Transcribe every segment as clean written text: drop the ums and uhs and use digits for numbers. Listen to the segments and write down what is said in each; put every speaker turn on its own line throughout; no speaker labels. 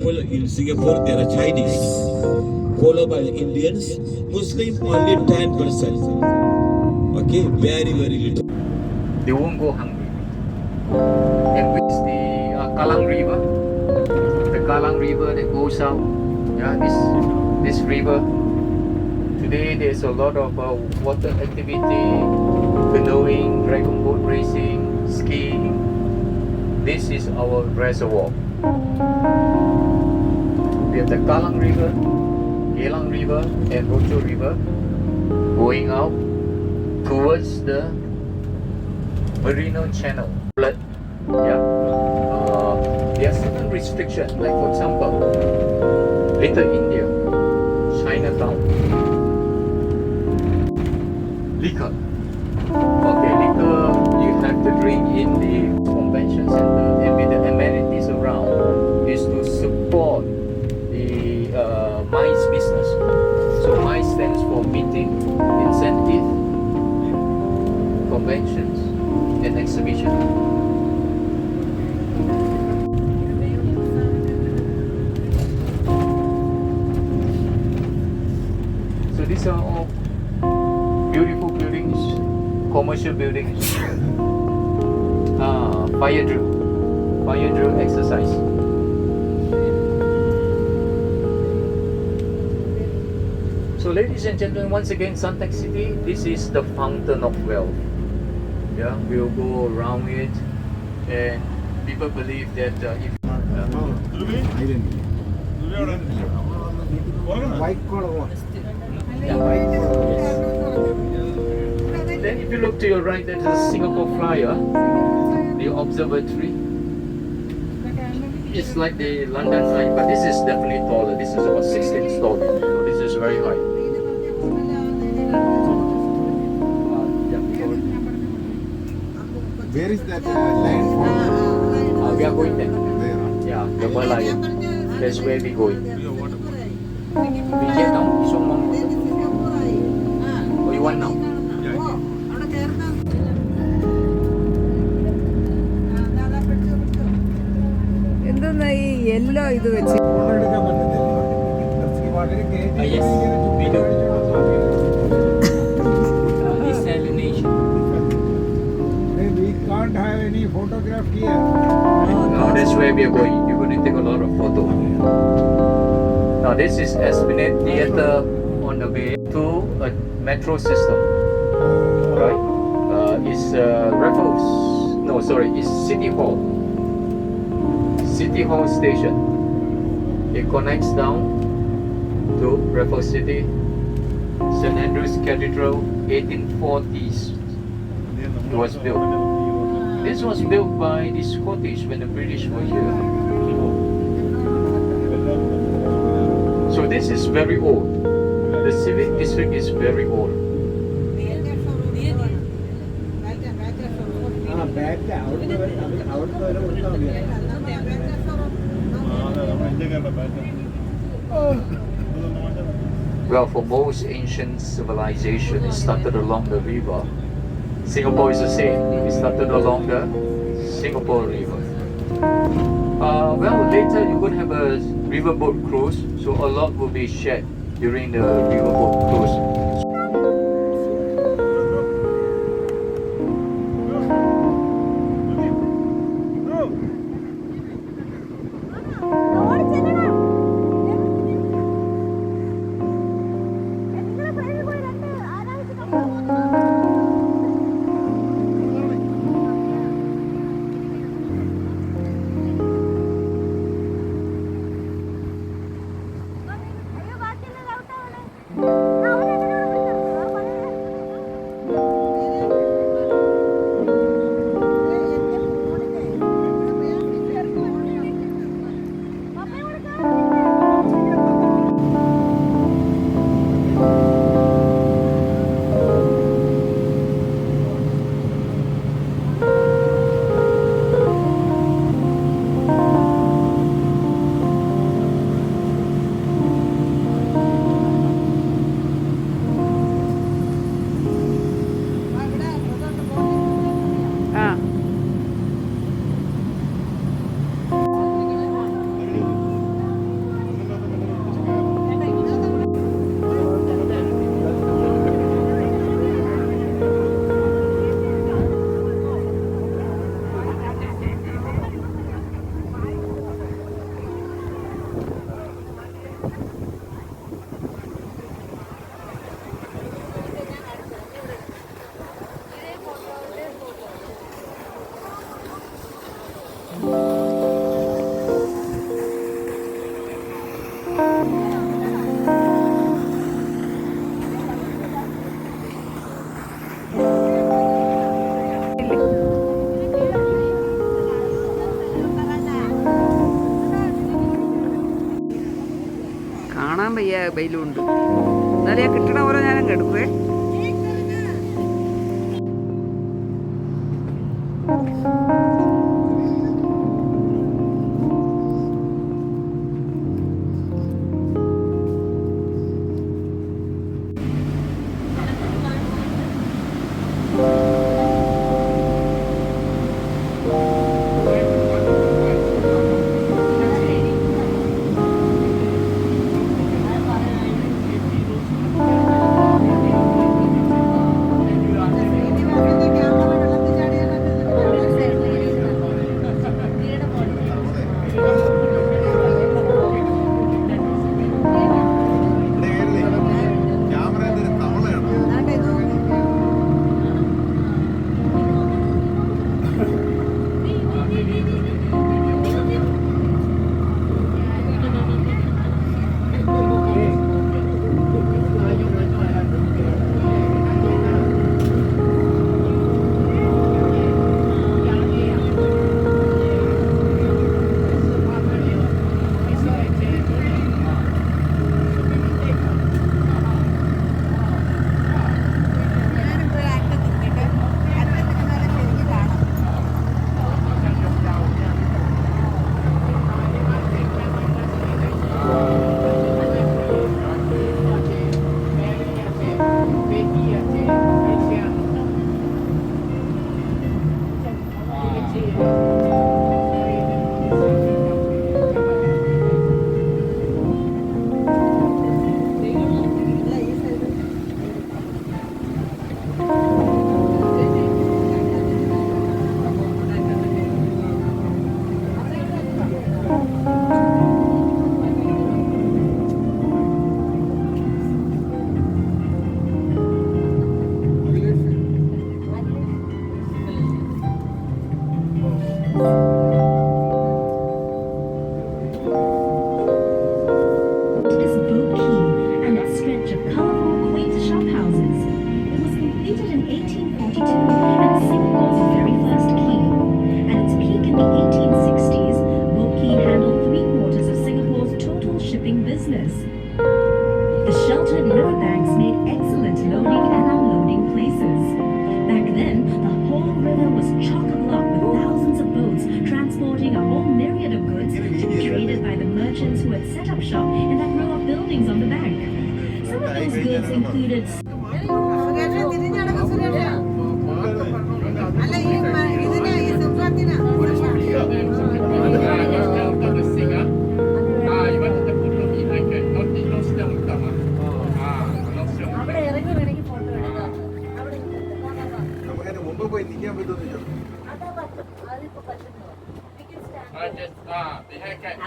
people in Singapore, they are Chinese, followed by the Indians, Muslim only 10%. Okay, very, very little.
They won't go hungry. And with the Kallang River, the Kallang River that goes out, yeah, this river. Today there's a lot of water activity, canoeing, dragon boat racing, skiing. This is our reservoir. We have the Kallang River, Geylang River, and Rochor River going out towards the Merino Channel. Flood, yeah. There are certain restrictions, like for example, Little India, Chinatown. Liquor. Okay, liquor you have to drink in the convention center, and with the amenities around is to support the MICE business. So MICE stands for meeting, incentive, conventions, and exhibition. So these are all beautiful buildings, commercial buildings, fire drill exercise. So ladies and gentlemen, once again, Suntec City, this is the fountain of wealth. Yeah, we'll go around it, and people believe that if then if you look to your right, there's a Singapore Flyer, the observatory. It's like the London Eye, but this is definitely taller. This is about 16 stories, so this is very high.
Where is that land for?
We are going there.
There.
Yeah, the Merlion. That's where we going. We get now. This one. Oh, you want now?
എന്തെന്നാ ഈ yellow ഇത് വെച്ച്
Yes, we do. Desalination.
We can't have any photograph here.
No, that's where we are going. You're going to take a lot of photos. Now this is Esplanade Theatre on the way to a metro system. Right? It's Raffles. No, sorry, it's City Hall. City Hall Station. It connects down to Raffles City. St. Andrew's Cathedral, 1840s. It was built. This was built by the Scottish when the British were here. So this is very old. The civic district is very old. Well, for most ancient civilization, it started along the river. Singapore is the same. It started along the Singapore River. Well, later you're going to have a riverboat cruise, so a lot will be shared during the riverboat cruise.
കാണാൻ വയ്യ ബലൂണ്ട്. എന്നാലും ഞാൻ കിട്ടണ പോലെ ഞാനും എടുക്കുവേ.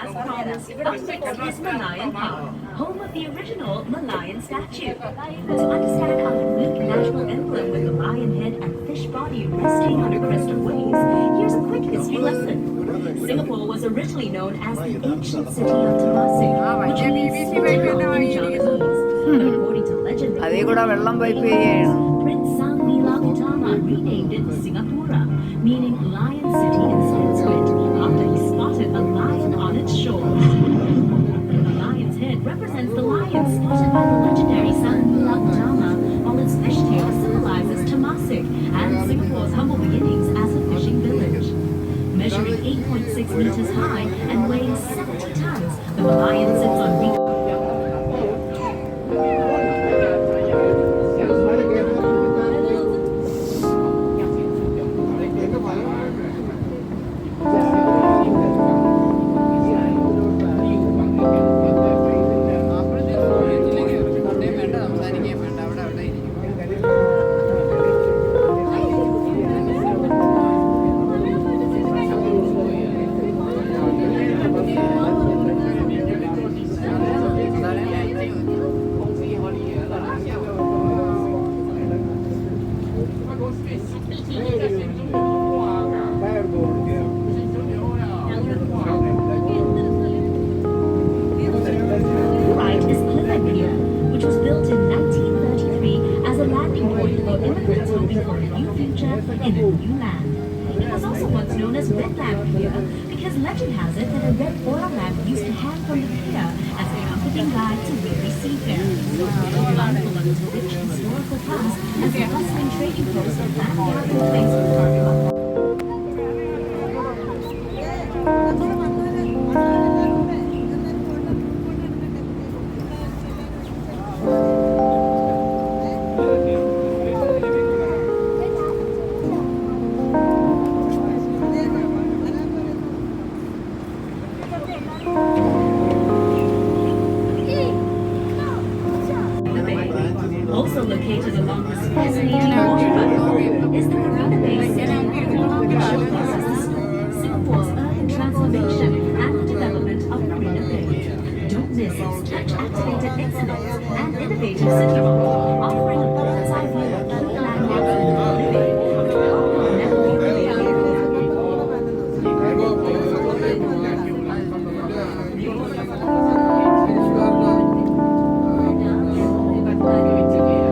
As promised, upstairs is Merlion Park, home of the original Merlion statue. To understand our unique national emblem with the lion head and fish body resting on a crest of waves, here's a quick history lesson. Singapore was originally known as the ancient city of Temasek, which means small in Javanese. But according to legend, Prince Sang-Nila Utama renamed it Singapura, meaning lion city in Sanskrit, after he spotted a lion on its shore. The lion's head represents the lion spotted by the legendary Sang-Nila Utama, while its fishtail symbolizes Temasek and Singapore's humble beginnings as a fishing village. Measuring 8.6 meters high and weighing 70 tons, the Merlion sits on legend has it that a red oil lamp used to hang from the pier as the company comforting guide to weary seafarers. Mindful of its rich historical past as a bustling trading post and gathering place for cargo. Also located along this fascinating waterfront is the Marina Bay Sentosa showcases Singapore's urban transformation and the development of Marina Bay. Don't miss its touch-activated exhibits and innovative city walk, offering a bird's-eye view of key landmarks in Marina Bay.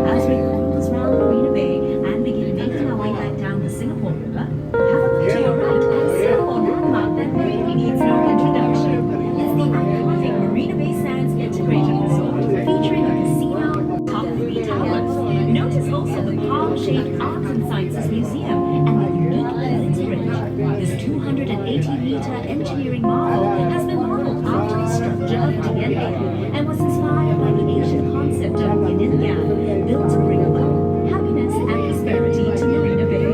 As we cruise round Marina Bay and begin making our way back down the Singapore River, have a look to your right at a Singapore landmark that really needs no introduction. It's the iconic Marina Bay Sands Integrated Resort, featuring a casino, top 3 towers. Notice also the palm-shaped Arts and Sciences Museum and the unique Village Bridge. This 280-meter engineering marvel has been modeled after the structure of DNA and was inspired by the ancient concept of yin and yang, built to bring love, happiness, and prosperity to Marina Bay.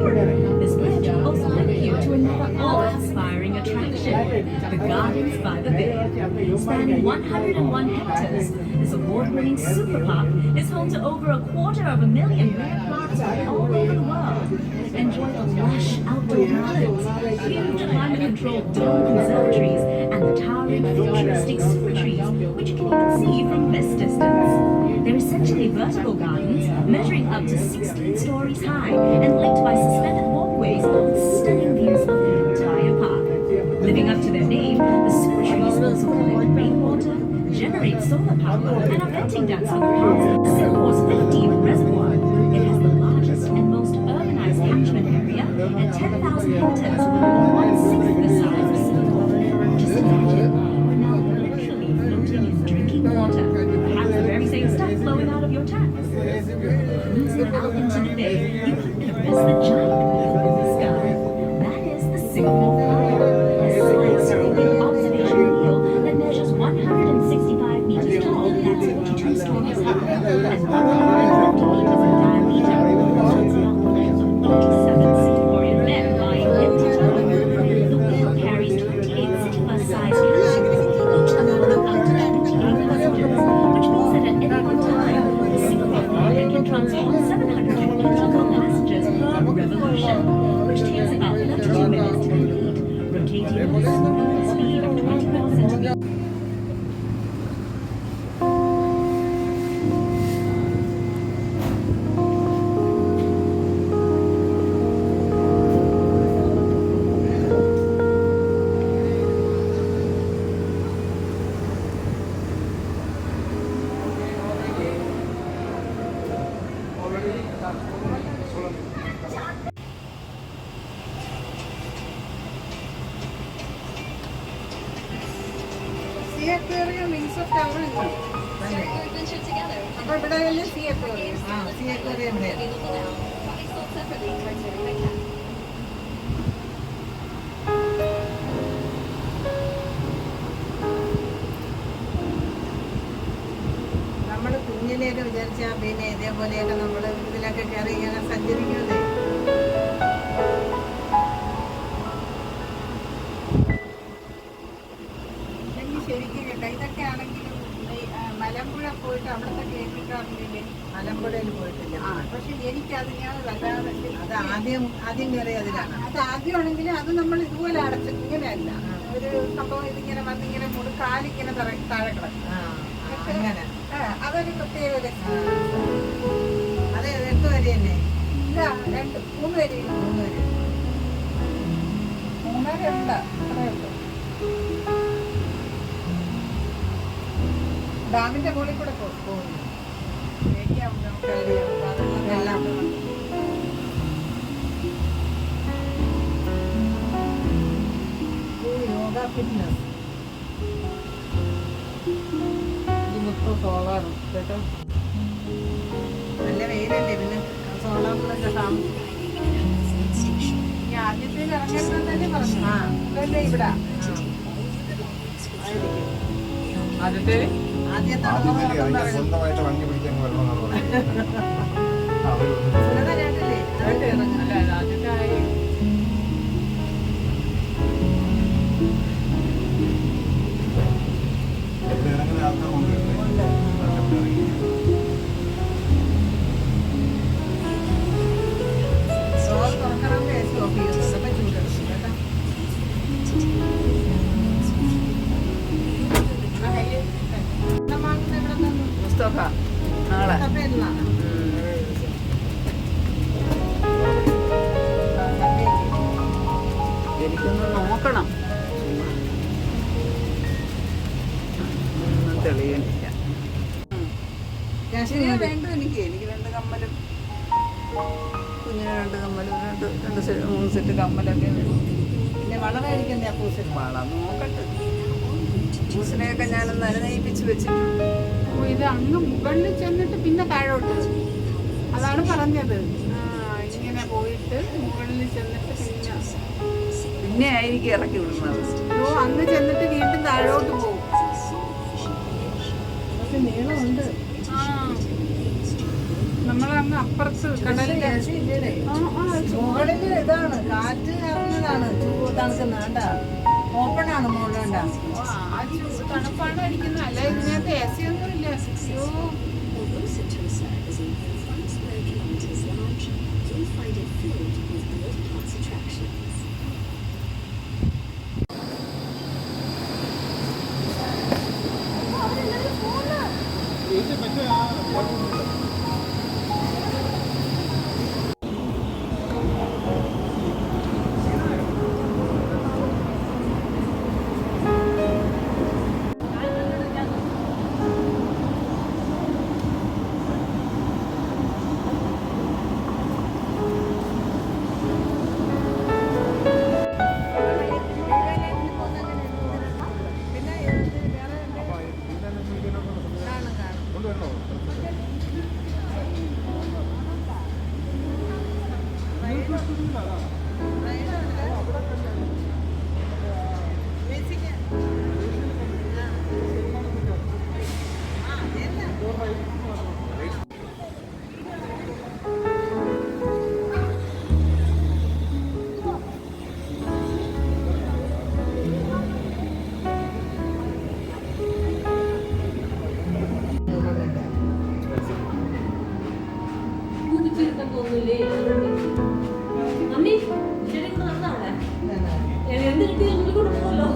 This bridge will also link you to another awe-inspiring attraction, the Gardens by the Bay. Spanning 101 hectares, this award-winning super park is home to over 250,000 rare plants from all over the world. Enjoy the lush outdoor gardens, huge climate-controlled dome conservatories, and the towering futuristic super trees, which you can even see from this distance. They're essentially vertical gardens, measuring up to 16 stories high and linked by suspended walkways with stunning views of the entire park. Living up to their name, the super trees also collect rainwater, generate solar power, and are venting ducts for the park's Singapore's 15th reservoir. It has the largest and most urbanized catchment area at 10,000 hectares, or 1/6 the size of Singapore. Just imagine, we're now literally floating in drinking water, perhaps the very same stuff flowing out of your taps. Cruising out into the bay, you couldn't have missed the giant wheel in the sky. That is the Singapore Flyer, a side-swinging observation wheel that measures 165 meters tall, that's 42 stories high, and 150 meters in diameter. It's about the length of 87 Singaporean men lying empty together. The wheel carries 28 city bus-sized cabins, each allowing up to 28 passengers, which means that at any one time, the Singapore Flyer can transport 784 passengers per revolution, which takes about 32 minutes to complete, rotating at a smooth speed of 24 centimeters.
Sea aquarium, wings of tower is good.
adventure together.
അപ്പോൾ ഇവിടെ വലിയ sea aquarium. Sea aquarium there.
Available now. It's sold separately for certified cash.
നമ്മൾ കുഞ്ഞിനെയൊക്കെ വിചാരിച്ചാൽ പിന്നെ ഇതേപോലെയൊക്കെ നമ്മൾ ഇതിലൊക്കെ കയറി ഇങ്ങനെ സഞ്ചരിക്കുന്നത്. ശരിക്കും കേട്ടോ, ഇതൊക്കെ ആണെങ്കിലും മലമ്പുഴ പോയിട്ട് അവിടുത്തെ കേട്ടിട്ടാണെന്നില്ലേ? മലമ്പുഴയിൽ പോയിട്ടില്ല. പക്ഷെ എനിക്കത് ഞാൻ വല്ലാതെ അത് ആദ്യം കയറിയ അതിലാണ്. അത് ആദ്യമാണെങ്കിലും അത് നമ്മൾ ഇതുപോലെ അടച്ചു ഇങ്ങനെയല്ല, ഒരു സംഭവം ഇതിങ്ങനെ വന്നിങ്ങനെ കാലിങ്ങനെ താഴെ കിടക്കും. അങ്ങനെ അതൊരു പ്രത്യേക അത് 8 വരെ തന്നെ ഇല്ല, 3 വരെ 3 വരെ ഉണ്ട്. അത്രേ ഉള്ളൂ. ഡാമിന്റെ മുകളിൽ കൂടെ പോകുന്നു. യോഗ ഫിറ്റ്നസ് സോളാർ കേട്ടോ. നല്ല വെയിലല്ലേ, പിന്നെ സോളാറിലൊക്കെ താമസിക്കും. ആദ്യത്തെ ഇറങ്ങിയപ്പോൾ തന്നെ പറഞ്ഞു ഇതല്ലേ ഇവിടെ ആദ്യത്തെ
സ്വന്തമായിട്ട് വണ്ടി പിടിക്കാൻ വരണമെന്നാണ്
കേട്ടില്ലേ ആദ്യത്തെ ആയി.
ഇറങ്ങുന്ന ആൾക്കാർ കൊണ്ടുവരുന്നത്
മുസ്തഫ നാളെ എനിക്കൊന്ന് നോക്കണം, ഒന്നും തെളിയണില്ല. വേണ്ട എനിക്ക് 2 കമ്മലും കുഞ്ഞിന് 2 കമ്മലും 3 സെറ്റ് കമ്മലൊക്കെ വേണം. പിന്നെ വള മേടിക്കണ്ടേ അപ്പൂസിന്? വള നോക്കട്ടെ. അപ്പൂസിനെയൊക്കെ ഞാനൊന്ന് അനുനയിപ്പിച്ച് വെച്ചിട്ടുണ്ട്.
ഇത് അങ്ങ് മുകളിൽ ചെന്നിട്ട് പിന്നെ താഴോട്ട്, അതാണ് പറഞ്ഞത്. ഇങ്ങനെ പോയിട്ട് മുകളിൽ ചെന്നിട്ട്
പിന്നെ ആയിരിക്കും ഇറക്കി വിടുന്നത്.
അങ്ങ് ചെന്നിട്ട് വീണ്ടും താഴോട്ട് പോകും.
നീളമുണ്ട്.
നമ്മളങ്ങ് അപ്പുറത്ത് കടലിൽ
മുകളിൽ ഇതാണ് കാറ്റ് ഇറങ്ങുന്നതാണ്, തണുക്കുന്ന ഓപ്പൺ ആണ് മുകളിലുണ്ട.
തണുപ്പാണ് അടിക്കുന്നത്, അല്ല ഇതിനകത്ത് എ സി ഒന്നും ഇല്ല. അയ്യോ,
Although Sentosa is in 5 square kilometers large, you'll find it filled with world-class attractions. Mummy ശരി നടന്നാണേ എന്ത് കിട്ടി ഉള്ളിൽ കൊടുക്കുമല്ലോ.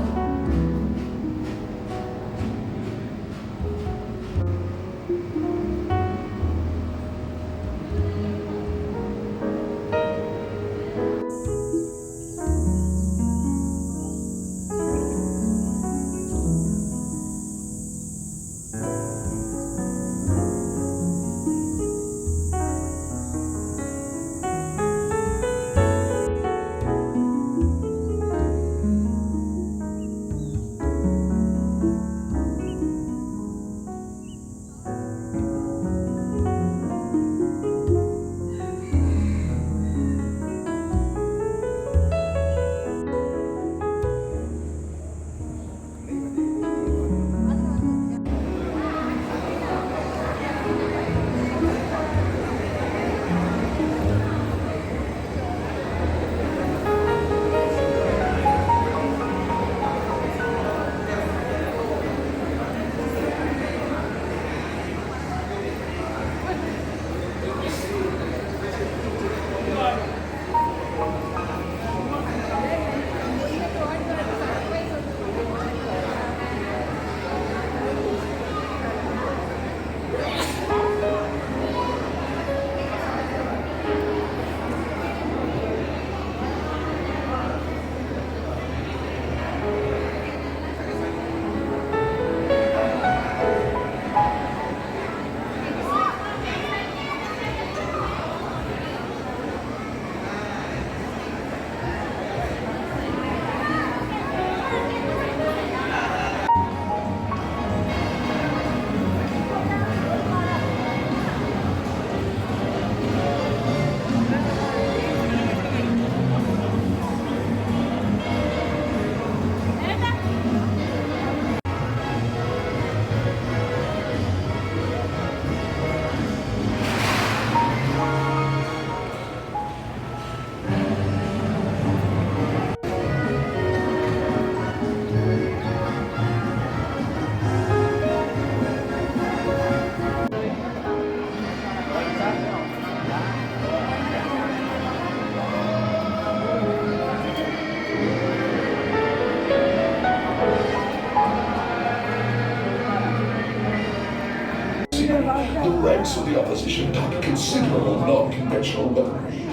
the ranks of the opposition took considerable non-conventional weaponry.